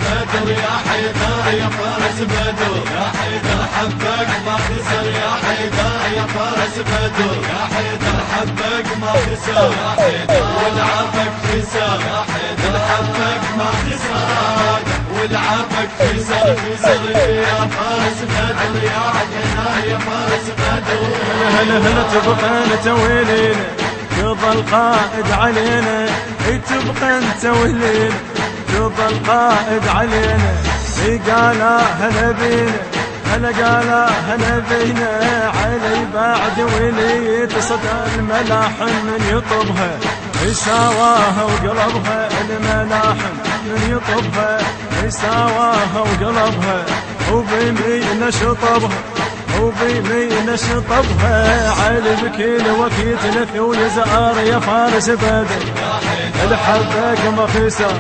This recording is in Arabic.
بدر يا حيدر يا فارس بدر يا حيدر حبك ما خسر يا حيدر يا فارس بدر يا حيدر حبك ما خسر يا حيدر ولعبك خسر يا حيدر حبك ما خسر ولعبك خسر يا فارس بدر يا حيدر يا فارس بدر. هلا تبقى انت ولينا تظل قائد علينا تبقى انت ولينا تظل قائد علينا قالا هلا بينا هلا قالا هلا بينا علي بعد وليت صدى الملاحم من يطبها سواها وقلبها الملاحم من يطبها سواها وقلبها وبيمين شطبها وبيمين شطبها علي بكل وقت نفي ويزار يا فارس بدر الحبك ما خسر